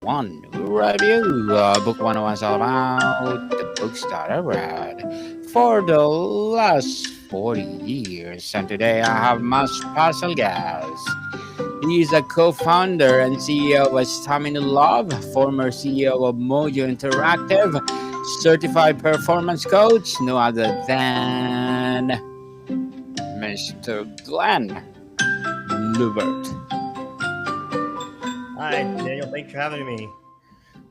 101 review. Book 101 is all about the books that I read for the last 40 years. And today I have my special guest. He is a co founder and CEO of Stamina Love, former CEO of Mojo Interactive, certified performance coach, no other than Mr. Glen Lubbert. Hi, Daniel. Thanks for having me.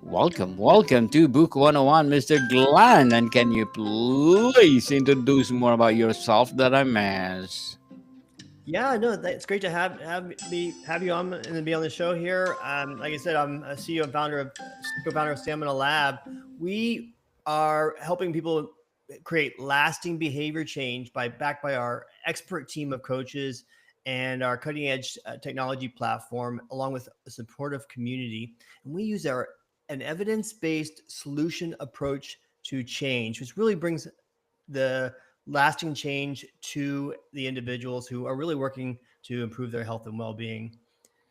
Welcome to Book 101, Mr. Glenn. And can you please introduce more about yourself that I missed? Yeah, no, it's great to have you on and be on the show here. Like I said, I'm a CEO and co-founder of Stamina Lab. We are helping people create lasting behavior change backed by our expert team of coaches and our cutting edge technology platform, along with a supportive community. And we use an evidence based solution approach to change, which really brings the lasting change to the individuals who are really working to improve their health and well-being.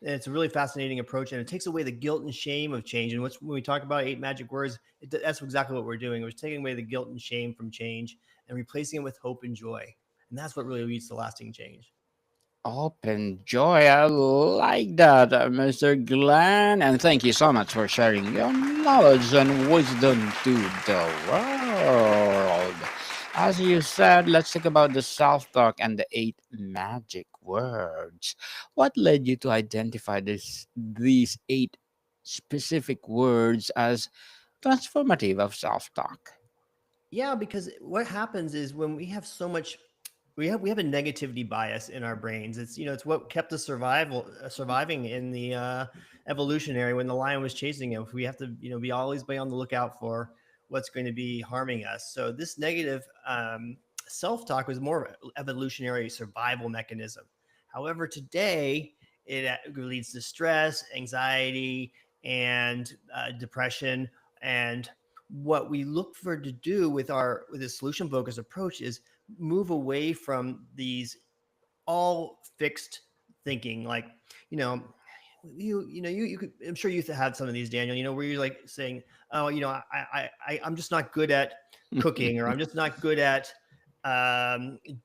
And it's a really fascinating approach, and it takes away the guilt and shame of change. And when we talk about 8 magic words, that's exactly what we're doing. We're taking away the guilt and shame from change and replacing it with hope and joy. And that's what really leads to lasting change. Open joy. I like that, Mr. Glenn. And thank you so much for sharing your knowledge and wisdom to the world. As you said, let's talk about the self talk and the 8 magic words. What led you to identify these 8 specific words as transformative of self talk? Yeah, because what happens is when we have so much we have a negativity bias in our brains. It's what kept us surviving in the evolutionary when the lion was chasing him. We have to be always be on the lookout for what's going to be harming us. So this negative self-talk was more of an evolutionary survival mechanism. However, today it leads to stress, anxiety, and depression. And what we look for to do with this solution focused approach is move away from these all fixed thinking. Like, you know, you could, I'm sure you had some of these, Daniel, where you're like saying, oh, I'm just not good at cooking, or I'm just not good at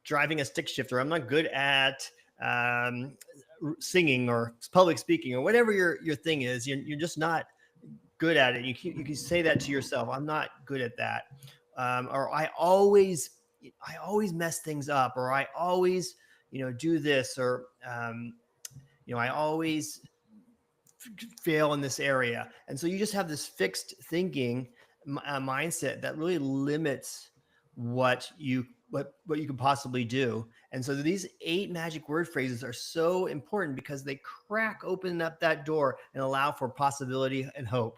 driving a stick shift, or I'm not good at singing or public speaking, or whatever your thing is. You're just not good at it. You can say that to yourself. I'm not good at that. Or I always mess things up, or I always, do this, or, I always fail in this area. And so you just have this fixed thinking mindset that really limits what you can possibly do. And so these 8 magic word phrases are so important because they crack open up that door and allow for possibility and hope.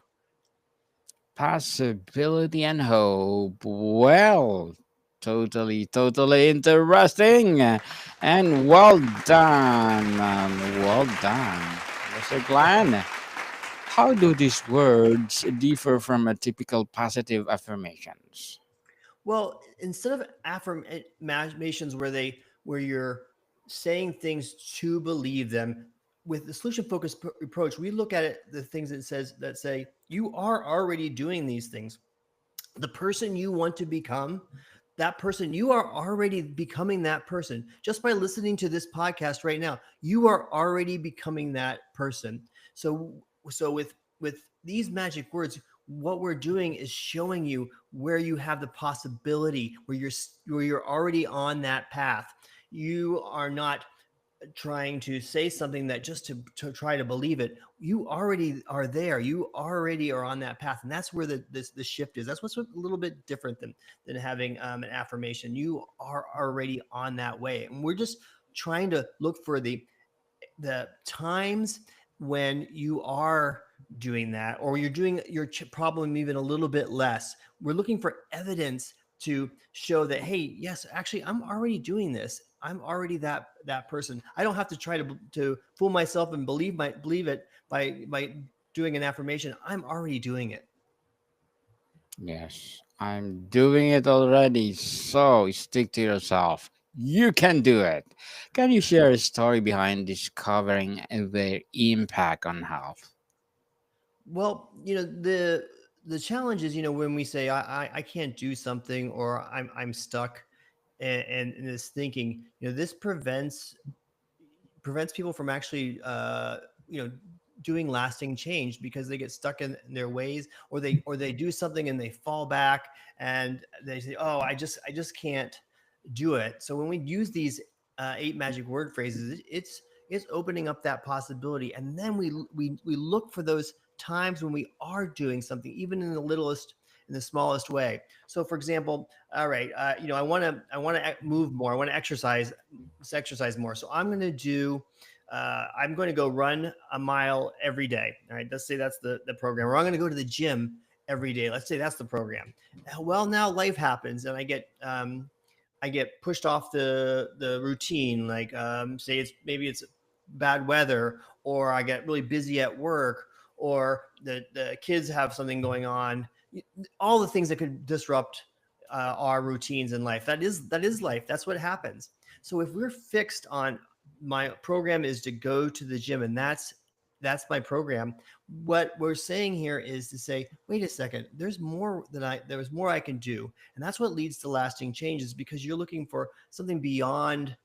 Possibility and hope. Well, totally interesting. And well done, man. Well done. Mr. Glenn, how do these words differ from a typical positive affirmations? Well, instead of affirmations where you're saying things to believe them, with the solution focused approach, we look at it the things that say you are already doing these things. The person you want to become, that person, you are already becoming that person just by listening to this podcast right now. You are already becoming that person. So with these magic words, what we're doing is showing you where you have the possibility, where you're already on that path. You are not trying to say something that just to try to believe it. You already are there. You already are on that path. And that's where the shift is. That's what's a little bit different than having an affirmation. You are already on that way. And we're just trying to look for the times when you are doing that, or you're doing your problem even a little bit less. We're looking for evidence to show that, hey, yes, actually, I'm already doing this. I'm already that person. I don't have to try to fool myself and believe it by doing an affirmation. I'm already doing it. Yes, I'm doing it already. So stick to yourself. You can do it. Can you share a story behind discovering their impact on health? Well, the challenge is, when we say I can't do something, or I'm stuck, and in this thinking, this prevents people from actually you know doing lasting change, because they get stuck in their ways, or they do something and they fall back, and they say, oh, I just can't do it. So when we use these eight magic word phrases, it's opening up that possibility, and then we look for those times when we are doing something, even in the smallest way. So for example, all right, I want to move more, I want to exercise more. So I'm going to go run a mile every day. All right, let's say that's the program. Or I'm going to go to the gym every day. Let's say that's the program. Well, now life happens, and I get pushed off the routine. Like, say it's bad weather, or I get really busy at work, or the kids have something going on. All the things that could disrupt our routines in life. That is life. That's what happens. So if we're fixed on, my program is to go to the gym, and that's my program. What we're saying here is to say, wait a second, there's more I can do. And that's what leads to lasting changes, because you're looking for something beyond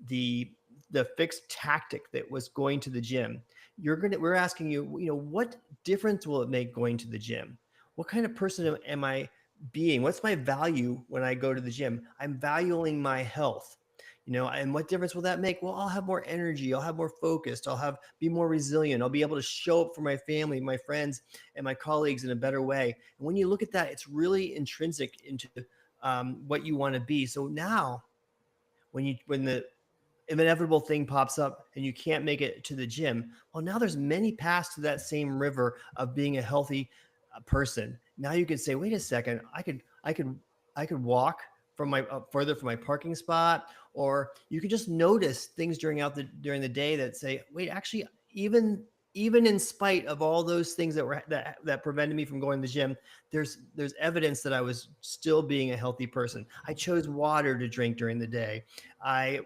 the the fixed tactic that was going to the gym. We're asking you, what difference will it make going to the gym? What kind of person am I being? What's my value when I go to the gym? I'm valuing my health. And what difference will that make? Well, I'll have more energy, I'll have more focused, I'll have be more resilient, I'll be able to show up for my family, my friends, and my colleagues in a better way. And when you look at that, it's really intrinsic into what you want to be. So now, when the inevitable thing pops up and you can't make it to the gym, well, now there's many paths to that same river of being a healthy person. Now you could say, wait a second, I could walk from my further from my parking spot, or you could just notice things during the day that say, wait, actually, even in spite of all those things that prevented me from going to the gym, there's evidence that I was still being a healthy person. I chose water to drink during the day. I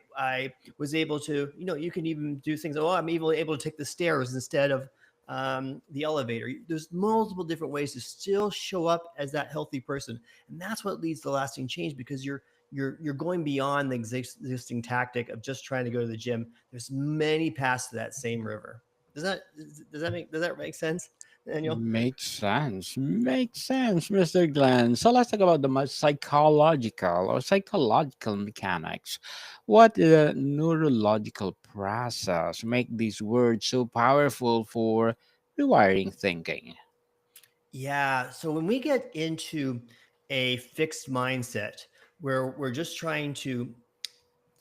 was able to, you can even do things. Oh, I'm even able to take the stairs instead of the elevator. There's multiple different ways to still show up as that healthy person, and that's what leads to lasting change, because you're going beyond the existing tactic of just trying to go to the gym. There's many paths to that same river. Does that make sense, Daniel? Makes sense. Makes sense, Mr. Glenn. So let's talk about the psychological mechanics. What neurological process make these words so powerful for rewiring thinking? Yeah. So when we get into a fixed mindset, where we're just trying to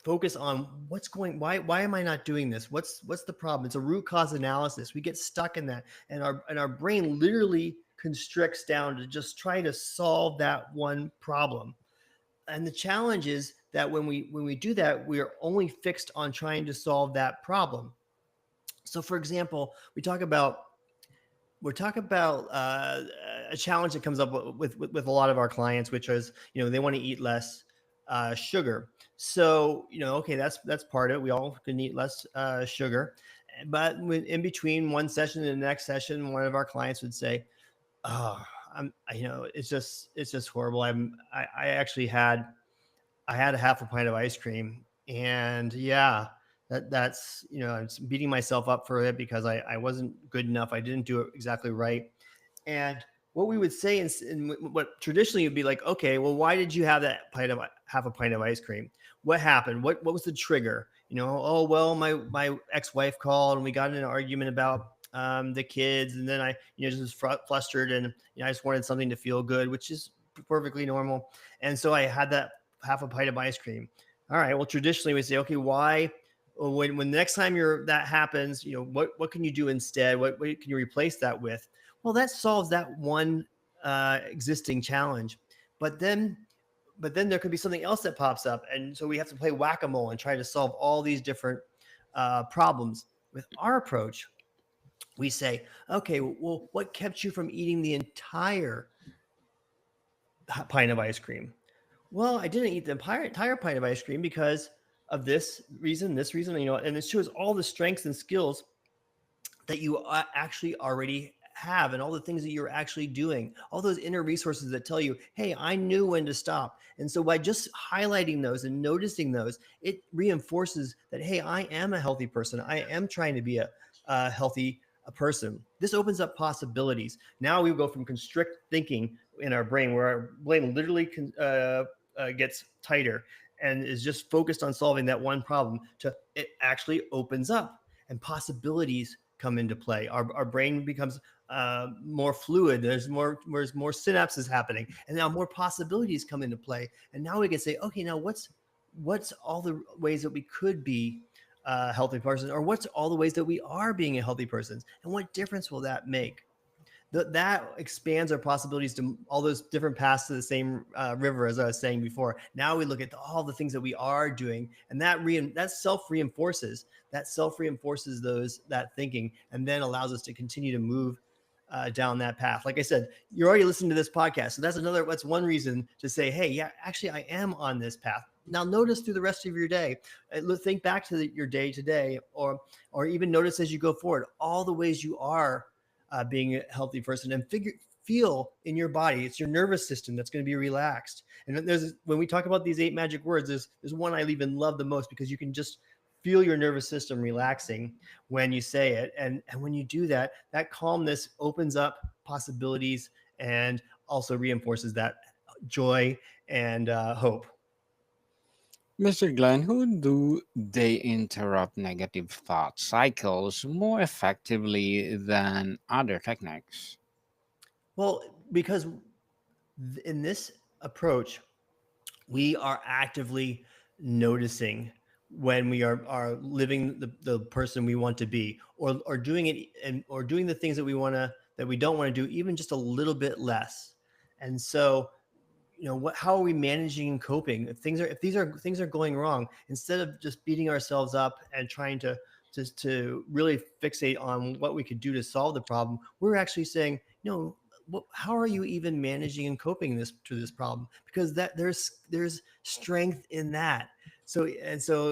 focus on why am I not doing this, what's the problem, it's a root cause analysis. We get stuck in that, and our brain literally constricts down to just try to solve that one problem. And the challenge is that when we do that, we are only fixed on trying to solve that problem. So for example, we talk about a challenge that comes up with a lot of our clients, which is, they want to eat less sugar. So, okay, that's part of it. We all can eat less sugar, but in between one session and the next session, one of our clients would say, "Oh, it's just horrible. I actually had a half a pint of ice cream, and yeah, that's I'm beating myself up for it, because I wasn't good enough. I didn't do it exactly right." And what we would say in what traditionally would be like, okay, well, why did you have that half a pint of ice cream? What happened? What was the trigger? Oh, well, my ex-wife called, and we got in an argument about the kids, and then I just was flustered, and I just wanted something to feel good, which is perfectly normal. And so I had that half a pint of ice cream. All right. Well, traditionally we say, okay, why? Well, when the next time that happens, what can you do instead? What can you replace that with? Well, that solves that one existing challenge. But then, there could be something else that pops up, and so we have to play whack-a-mole and try to solve all these different problems. With our approach, we say, okay, well, what kept you from eating the entire pint of ice cream? Well, I didn't eat the entire pint of ice cream because of this reason, and it shows all the strengths and skills that you actually already have and all the things that you're actually doing, all those inner resources that tell you, hey, I knew when to stop. And so by just highlighting those and noticing those, it reinforces that, hey, I am a healthy person. I am trying to be a healthy a person. This opens up possibilities. Now we go from constrict thinking in our brain, where our brain literally gets tighter and is just focused on solving that one problem, to it actually opens up and possibilities come into play. Our brain becomes more fluid. There's more synapses happening, and now more possibilities come into play. And now we can say, okay, now what's all the ways that we could be a healthy person, or what's all the ways that we are being a healthy person, and what difference will that make? That expands our possibilities to all those different paths to the same river, as I was saying before. Now we look at all the things that we are doing, and that self reinforces those that thinking, and then allows us to continue to move down that path. Like I said, you're already listening to this podcast, so that's one reason to say, hey, yeah, actually, I am on this path. Now notice through the rest of your day, think back to your day today, or even notice as you go forward all the ways you are being a healthy person, and feel in your body. It's your nervous system that's going to be relaxed. And when we talk about these 8 magic words, there's one I even love the most, because you can just feel your nervous system relaxing when you say it. And when you do that, that calmness opens up possibilities and also reinforces that joy and hope. Mr. Glenn, who do they interrupt negative thought cycles more effectively than other techniques? Well, because in this approach, we are actively noticing when we are living the person we want to be, or doing it, or doing the things that we don't want to do, even just a little bit less. And so, how are we managing and coping if things are going wrong? Instead of just beating ourselves up and trying to really fixate on what we could do to solve the problem, we're actually saying, how are you even managing and coping this problem? Because there's strength in that. So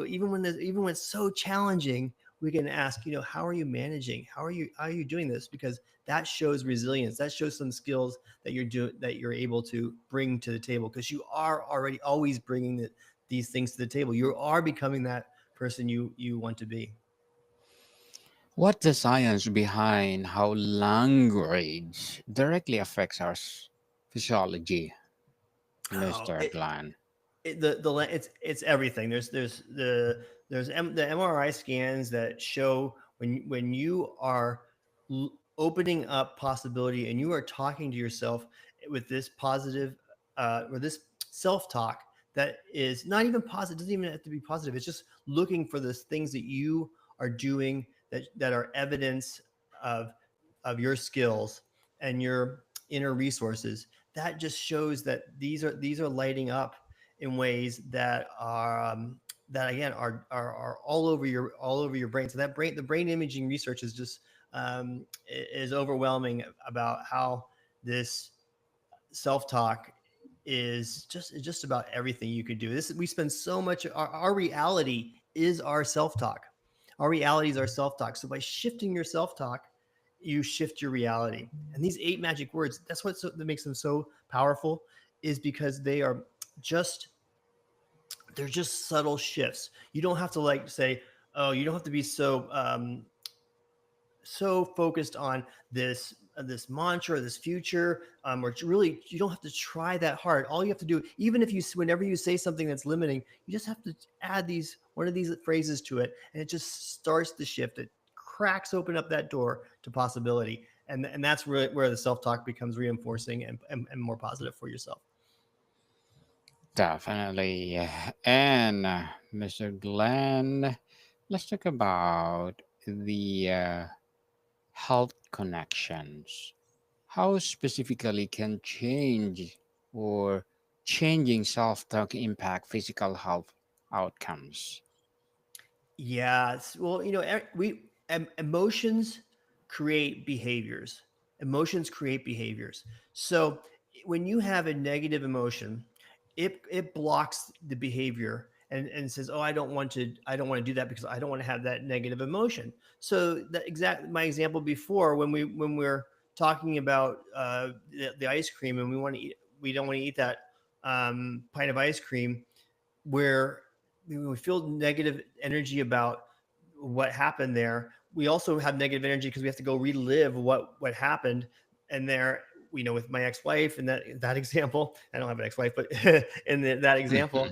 even when it's so challenging, we can ask, how are you managing? How are you doing this? Because that shows resilience. That shows some skills that you're able to bring to the table, because you are already always bringing these things to the table. You are becoming that person you want to be. What the science behind how language directly affects our physiology, Oh, Mr. Glenn? it's everything. The MRI scans that show when you are opening up possibility, and you are talking to yourself with this positive or this self-talk that is not even positive. It doesn't even have to be positive. It's just looking for the things that you are doing that are evidence of your skills and your inner resources. That just shows that these are lighting up in ways that are that again are all over your brain. So the brain imaging research is just is overwhelming about how this self-talk is just about everything you could do. We spend so much, our reality is our self-talk. Our reality is our self-talk. So by shifting your self-talk, you shift your reality. And these 8 magic words, that's that makes them so powerful, is because just they're just subtle shifts. You don't have to say, oh, you don't have to be so focused on this mantra or this future, or really, you don't have to try that hard. All you have to do, even if whenever you say something that's limiting, you just have to add one of these phrases to it, and it just starts to shift. It cracks open up that door to possibility, and that's really where the self-talk becomes reinforcing and more positive for yourself. Definitely. And Mr. Glenn, let's talk about the health connections. How specifically can or changing self-talk impact physical health outcomes? Yeah, well, emotions create behaviors. Emotions create behaviors. So when you have a negative emotion, it blocks the behavior, and says, "Oh, I don't want to do that, because I don't want to have that negative emotion." So my example before, when we're talking about the ice cream, and we don't want to eat that pint of ice cream, where we feel negative energy about what happened there. We also have negative energy because we have to go relive what happened. And there, with my ex-wife, and that example, I don't have an ex-wife, but in that example,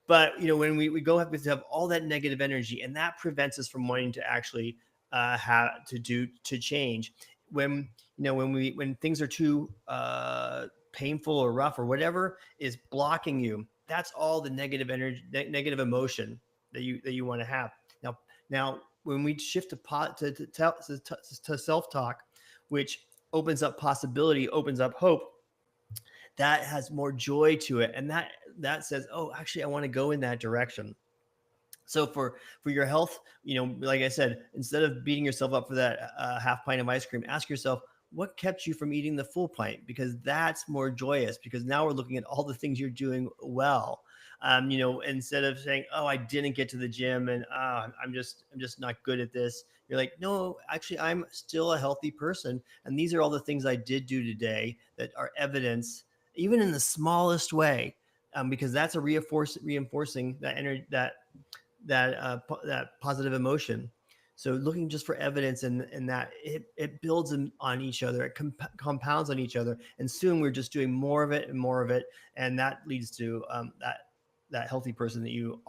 but when we go have to have all that negative energy, and that prevents us from wanting to actually have to change. When things are too painful or rough or whatever is blocking you, that's all the negative energy, negative emotion that you want to have. Now, when we shift to self-talk, which opens up possibility, opens up hope, that has more joy to it, and that says, oh, actually, I want to go in that direction. So for your health, like I said, instead of beating yourself up for that half pint of ice cream, ask yourself, what kept you from eating the full pint? Because that's more joyous, because now we're looking at all the things you're doing well. Instead of saying, oh, I didn't get to the gym, and I'm just not good at this. You're like, no, actually, I'm still a healthy person, and these are all the things I did do today that are evidence, even in the smallest way, because that's a reinforcing that energy, that positive emotion. So looking just for evidence, and that it builds on each other, it compounds on each other, and soon we're just doing more of it and more of it, and that leads to that healthy person that you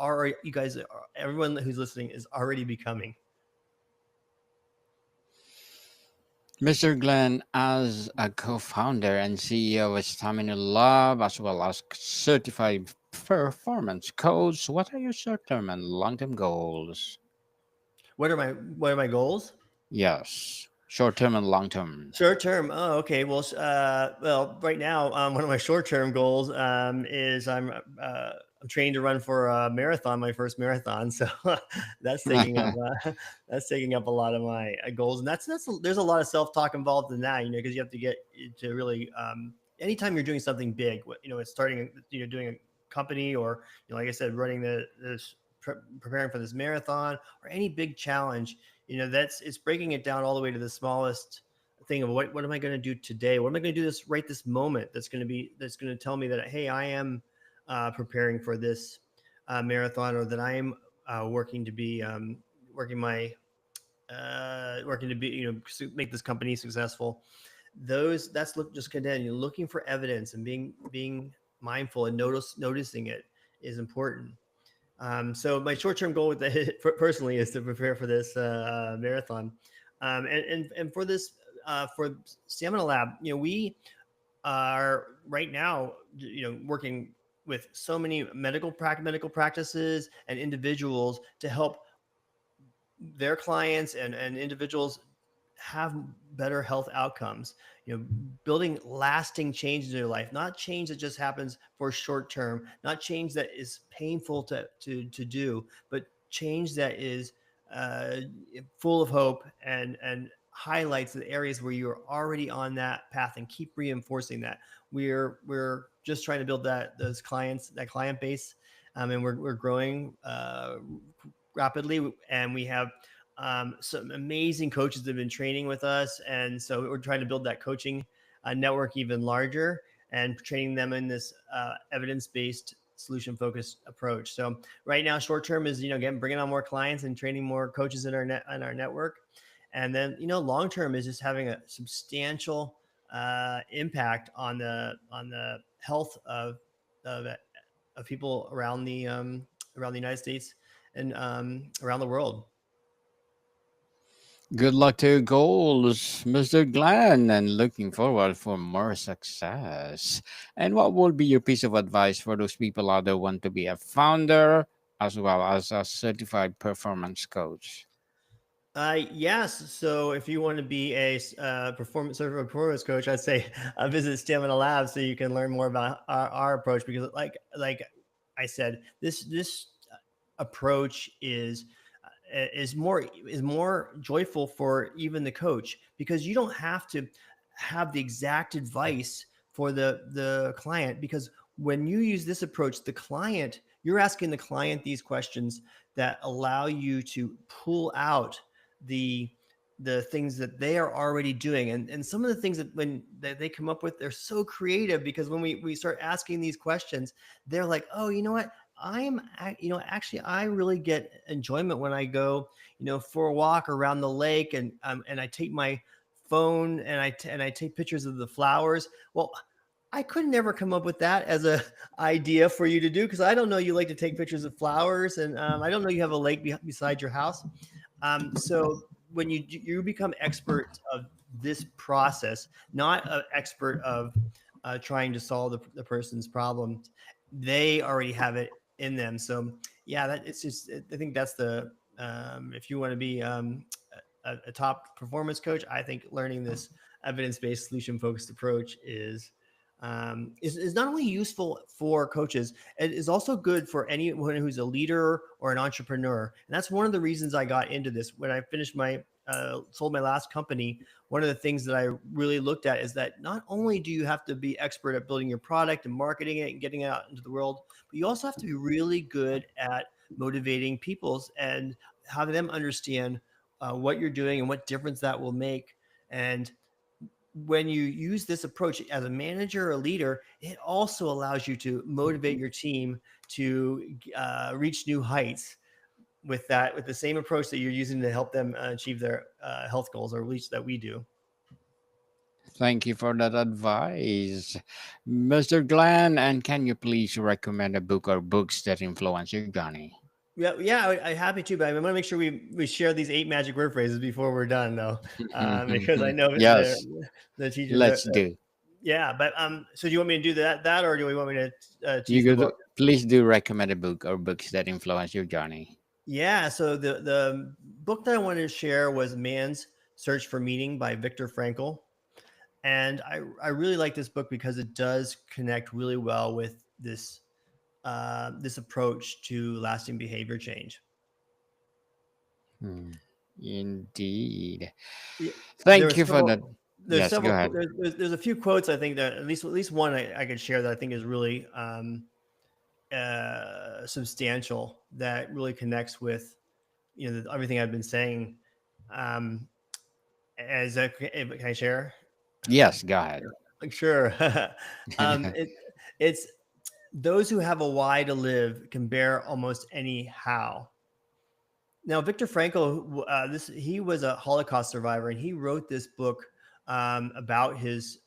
guys, everyone who's listening is already becoming. Mr. Glenn, as a co-founder and CEO of Stamina Lab, as well as certified performance coach, what are your short-term and long-term goals? What are my goals? Yes, short-term and long-term. Short term. Oh, okay. Well, right now, one of my short term goals is I'm training to run for a marathon, my first marathon. So that's taking up that's taking up a lot of my goals, and there's a lot of self talk involved in that, because you have to get to really anytime you're doing something big, it's starting, doing a company, or like I said, running preparing for this marathon, or any big challenge. It's breaking it down all the way to the smallest thing of what am I going to do today? What am I going to do this moment that's going to tell me that, hey, I am preparing for this marathon, or that I am working to be working to be, make this company successful. Just continue looking for evidence, and being mindful and noticing it is important. So my short-term goal with personally is to prepare for this marathon, and for this for Stamina Lab. We are right now, working with so many medical practices and individuals to help their clients and individuals have better health outcomes, building lasting change in their life, not change that just happens for short term, not change that is painful to do, but change that is uh, full of hope, and highlights the areas where you're already on that path, and keep reinforcing that. We're just trying to build that client base, and we're growing rapidly, and we have some amazing coaches that have been training with us, and so we're trying to build that coaching network even larger, and training them in this evidence-based, solution-focused approach. So right now, short term is, again, bringing on more clients and training more coaches in our network, and then, long term is just having a substantial impact on the health of, of people around the United States, and around the world. Good luck to your goals, Mr. Glenn, and looking forward for more success. And what would be your piece of advice for those people out there who want to be a founder as well as a certified performance coach? Yes. So if you want to be a certified performance coach, I'd say visit Stamina Labs so you can learn more about our approach. Because like I said, this approach is more joyful for even the coach, because you don't have to have the exact advice for the client, because when you use this approach, you're asking the client these questions that allow you to pull out the the things that they are already doing, and some of the things that when that they come up with, they're so creative, because when we start asking these questions, they're like, oh, you know what, actually I really get enjoyment when I go, for a walk around the lake, and I take my phone, and I take pictures of the flowers. Well, I could never come up with that as a idea for you to do, because I don't know you like to take pictures of flowers, and I don't know you have a lake beside your house. So when you become expert of this process, not an expert of trying to solve the person's problem, they already have it in them. So yeah, that it's just, I think that's the if you want to be a top performance coach, I think learning this evidence-based solution-focused approach is not only useful for coaches, it is also good for anyone who's a leader or an entrepreneur. And that's one of the reasons I got into this. When I finished sold my last company, one of the things that I really looked at is that not only do you have to be expert at building your product and marketing it and getting it out into the world, but you also have to be really good at motivating people's and having them understand what you're doing and what difference that will make. And when you use this approach as a manager or a leader, it also allows you to motivate your team to reach new heights with the same approach that you're using to help them achieve their health goals, or at least that we do. Thank you for that advice, Mr. Glenn. And can you please recommend a book or books that influence your journey? Yeah, I'm happy to, but I want to make sure we share these 8 magic word phrases before we're done, though, because I know Yes, the teachers are. let's do. Yeah, but so do you want me to do that, or do we want me to You tease the could book? please do recommend a book or books that influence your journey. Yeah, so the book that I wanted to share was Man's Search for Meaning by Viktor Frankl. And I really like this book because it does connect really well with this approach to lasting behavior change. Hmm. Indeed. Yeah, there are Thank you for that. several there's Yes, go several ahead. there's a few quotes, I think, that at least one I could share that I think is really substantial, that really connects with everything I've been saying. Um, as a, can I share? Yes, go ahead. Sure. It's those who have a why to live can bear almost any how. Now, Viktor Frankl, he was a Holocaust survivor, and he wrote this book about his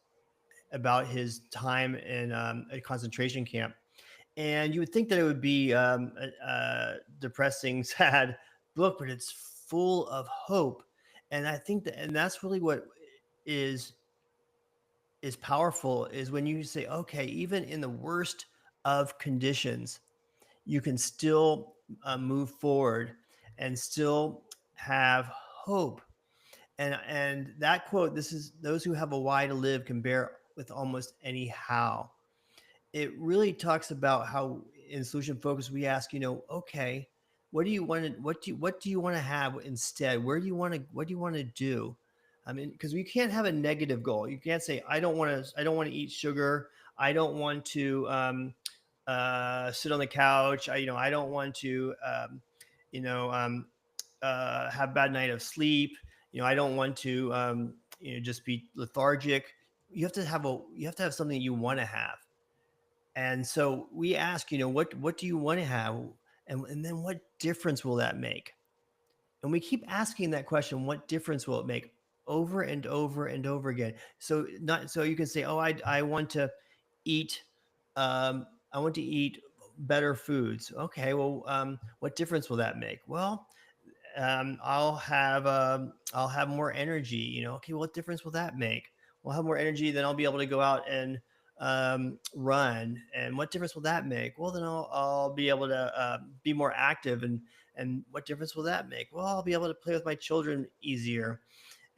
time in a concentration camp. And you would think that it would be a depressing, sad book, but it's full of hope. And I think and that's really what is is powerful, is when you say, okay, even in the worst of conditions, you can still move forward and still have hope. And that quote, this is, those who have a why to live can bear with almost any how. It really talks about how in solution focus we ask, okay, what do you want to what do you want to have instead? Where do you want to what do you want to do? I mean, because we can't have a negative goal. You can't say, I don't want to eat sugar. I don't want to sit on the couch. I don't want to you know um, have a bad night of sleep. I don't want to just be lethargic. You have to have something you want to have. And so we ask, what do you want to have? And then what difference will that make? And we keep asking that question, what difference will it make, over and over and over again? So you can say, oh, I want to eat I want to eat better foods. Okay, well, what difference will that make? Well, I'll have more energy. Okay, what difference will that make? We'll have more energy, then I'll be able to go out and run. And what difference will that make? Well, then I'll be able to be more active. And what difference will that make? Well, I'll be able to play with my children easier,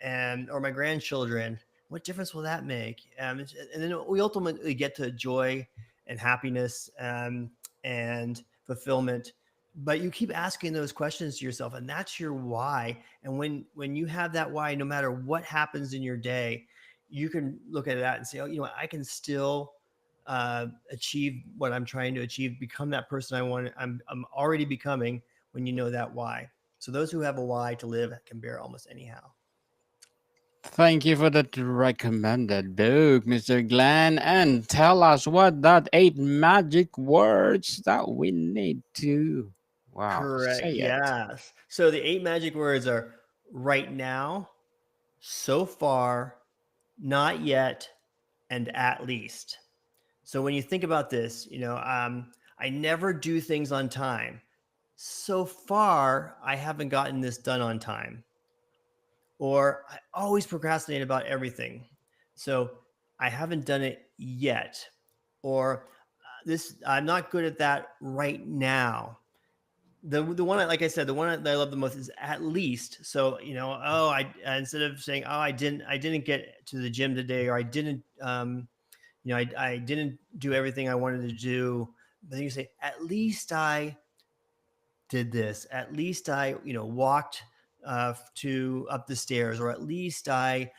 and or my grandchildren. What difference will that make? And then we ultimately get to joy and happiness and fulfillment. But you keep asking those questions to yourself, and that's your why. And when you have that why, no matter what happens in your day, you can look at that and say, oh, I can still achieve what I'm trying to achieve, become that person I want. I'm already becoming, when you know that why. So those who have a why to live can bear almost anyhow. Thank you for that recommended book, Mr. Glenn. And tell us what that 8 magic words that we need to. Wow, Correct. say it. Yes. So the eight magic words are right now, so far, not yet, and at least. So when you think about this, I never do things on time. So far, I haven't gotten this done on time, or I always procrastinate about everything. So I haven't done it yet, or this I'm not good at that right now. The one like I said, the one that I love the most is at least. So I instead of saying, oh, I didn't get to the gym today, or I didn't I didn't do everything I wanted to do. But then you say, at least I did this. At least I, walked to up the stairs, or at least I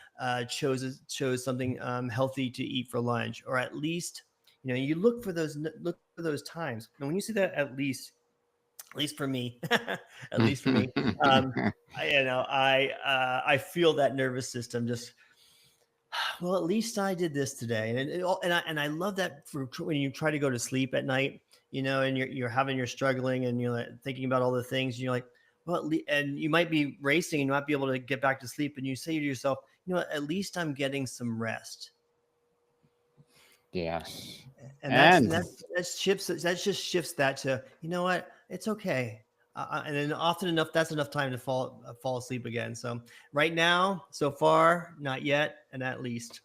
chose something healthy to eat for lunch, or at least, you look for those times. And when you see that, at least for me, at least for me, um, I feel that nervous system just, well, at least I did this today, and I love that for when you try to go to sleep at night, and you're struggling, and you're like thinking about all the things, and you're like, well, and you might be racing, and you might be able to get back to sleep, and you say to yourself, at least I'm getting some rest, Yes. and that's And that that just shifts that to, what, it's okay. And then often enough, that's enough time to fall asleep again. So right now, so far, not yet, and at least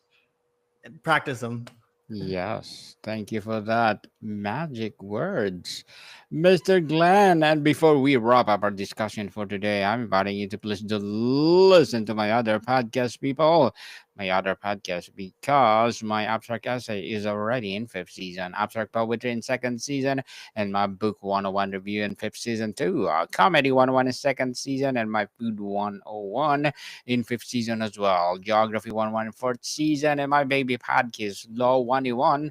practice them. yes, thank you for that magic words, Mr. Glenn. And before we wrap up our discussion for today, I'm inviting you to please do listen to my other podcast, people. My other podcast, because my abstract essay is already in fifth season, abstract poetry in second season, and my book 101 review in fifth season too. Comedy 101 in second season, and my food 101 in fifth season as well. Geography 101 in fourth season, and my baby podcast, Law 101,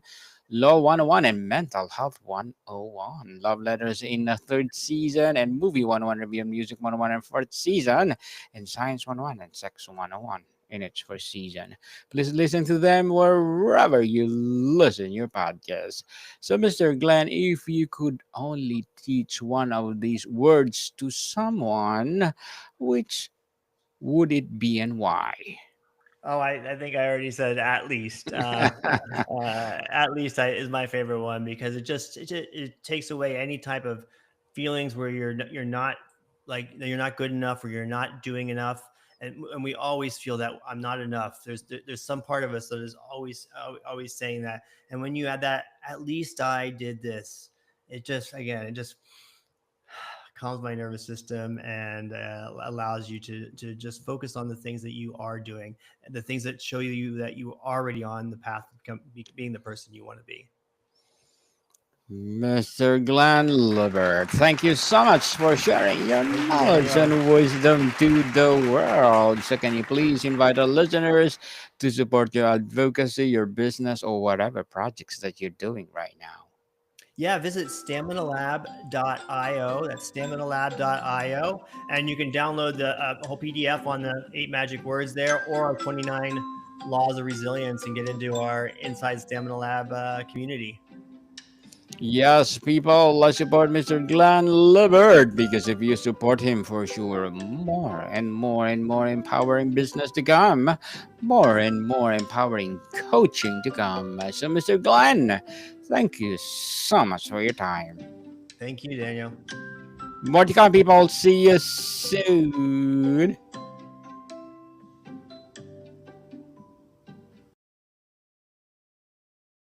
and Mental Health 101. Love Letters in the third season, and Movie 101 Review and Music 101 in fourth season, and Science 101 and Sex 101 in its first season. Please listen to them wherever you listen your podcast. So, Mr. Glenn, if you could only teach one of these words to someone, which would it be and why? Oh, I think I already said at least. At least is my favorite one, because it takes away any type of feelings where you're not, like, you're not good enough, or you're not doing enough, and we always feel that I'm not enough. There's some part of us that is always saying that, and when you add that, at least I did this, it just calms my nervous system, and allows you to just focus on the things that you are doing, and the things that show you that you are already on the path to being the person you want to be. Mr. Glen Lubbert, thank you so much for sharing your Thank you, knowledge Daniel. and wisdom to the world. So, can you please invite our listeners to support your advocacy, your business, or whatever projects that you're doing right now? Yeah, visit staminalab.io. That's staminalab.io. And you can download the whole PDF on the eight magic words there, or our 29 laws of resilience, and get into our Inside Stamina Lab community. Yes, people, let's support Mr. Glenn Lubbert, because if you support him, for sure, more and more and more empowering business to come, more and more empowering coaching to come. So, Mr. Glenn, thank you so much for your time. Thank you, Daniel. More to come, people. See you soon.